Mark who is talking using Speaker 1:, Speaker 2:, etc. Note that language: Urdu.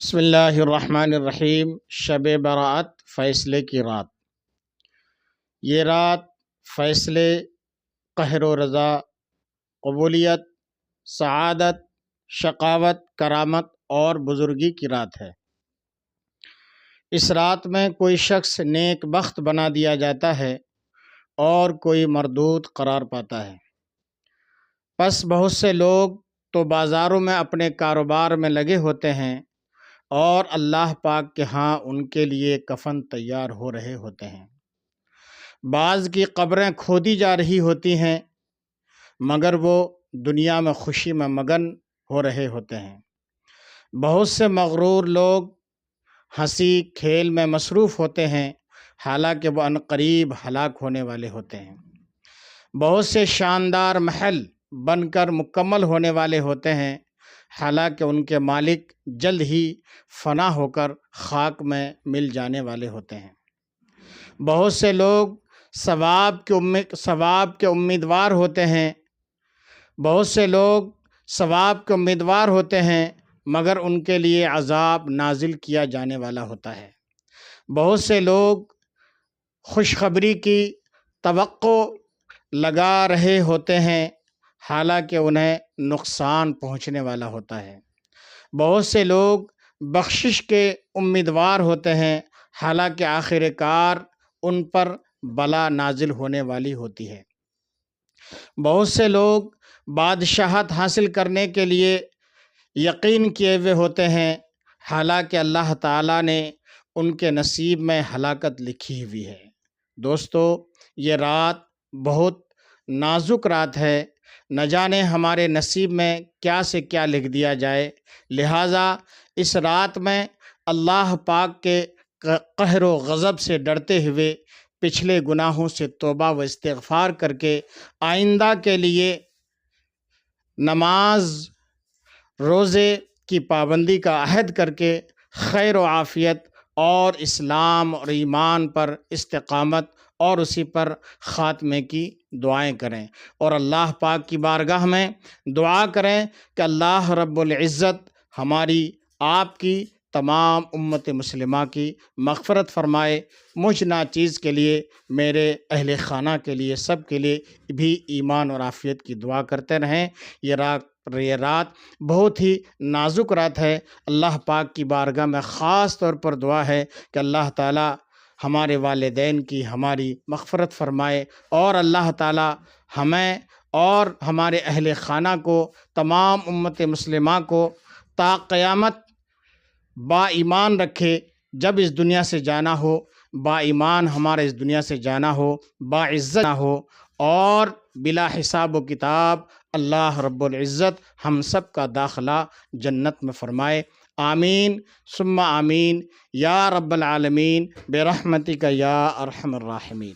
Speaker 1: بسم اللہ الرحمن الرحیم۔ شب برات، فیصلے کی رات۔ یہ رات فیصلے، قہر و رضا، قبولیت، سعادت، شقاوت، کرامت اور بزرگی کی رات ہے۔ اس رات میں کوئی شخص نیک بخت بنا دیا جاتا ہے اور کوئی مردود قرار پاتا ہے۔ پس بہت سے لوگ تو بازاروں میں اپنے کاروبار میں لگے ہوتے ہیں اور اللہ پاک کے ہاں ان کے لیے کفن تیار ہو رہے ہوتے ہیں۔ بعض کی قبریں کھودی جا رہی ہوتی ہیں مگر وہ دنیا میں خوشی میں مگن ہو رہے ہوتے ہیں۔ بہت سے مغرور لوگ ہنسی کھیل میں مصروف ہوتے ہیں حالانکہ وہ عنقریب ہلاک ہونے والے ہوتے ہیں۔ بہت سے شاندار محل بن کر مکمل ہونے والے ہوتے ہیں حالانکہ ان کے مالک جلد ہی فنا ہو کر خاک میں مل جانے والے ہوتے ہیں۔ بہت سے لوگ ثواب کے امیدوار ہوتے ہیں بہت سے لوگ ثواب کے امیدوار ہوتے ہیں مگر ان کے لیے عذاب نازل کیا جانے والا ہوتا ہے۔ بہت سے لوگ خوشخبری کی توقع لگا رہے ہوتے ہیں حالانکہ انہیں نقصان پہنچنے والا ہوتا ہے۔ بہت سے لوگ بخشش کے امیدوار ہوتے ہیں حالانکہ آخر کار ان پر بلا نازل ہونے والی ہوتی ہے۔ بہت سے لوگ بادشاہت حاصل کرنے کے لیے یقین کیے ہوئے ہوتے ہیں حالانکہ اللہ تعالیٰ نے ان کے نصیب میں ہلاکت لکھی ہوئی ہے۔ دوستو، یہ رات بہت نازک رات ہے، نہ جانے ہمارے نصیب میں کیا سے کیا لکھ دیا جائے، لہٰذا اس رات میں اللہ پاک کے قہر و غضب سے ڈرتے ہوئے پچھلے گناہوں سے توبہ و استغفار کر کے آئندہ کے لیے نماز روزے کی پابندی کا عہد کر کے خیر و عافیت اور اسلام اور ایمان پر استقامت اور اسی پر خاتمے کی دعائیں کریں اور اللہ پاک کی بارگاہ میں دعا کریں کہ اللہ رب العزت ہماری آپ کی تمام امت مسلمہ کی مغفرت فرمائے، مجھ ناچیز کے لیے، میرے اہل خانہ کے لیے، سب کے لیے بھی ایمان اور عافیت کی دعا کرتے رہیں۔ یہ رات بہت ہی نازک رات ہے۔ اللہ پاک کی بارگاہ میں خاص طور پر دعا ہے کہ اللہ تعالیٰ ہمارے والدین کی ہماری مغفرت فرمائے اور اللہ تعالیٰ ہمیں اور ہمارے اہل خانہ کو، تمام امت مسلمہ کو تا قیامت با ایمان رکھے۔ جب اس دنیا سے جانا ہو با ایمان ہمارا اس دنیا سے جانا ہو، با عزت ہو اور بلا حساب و کتاب اللہ رب العزت ہم سب کا داخلہ جنت میں فرمائے۔ آمین ثم آمین یا رب العالمین برحمتک یا ارحم الراحمین۔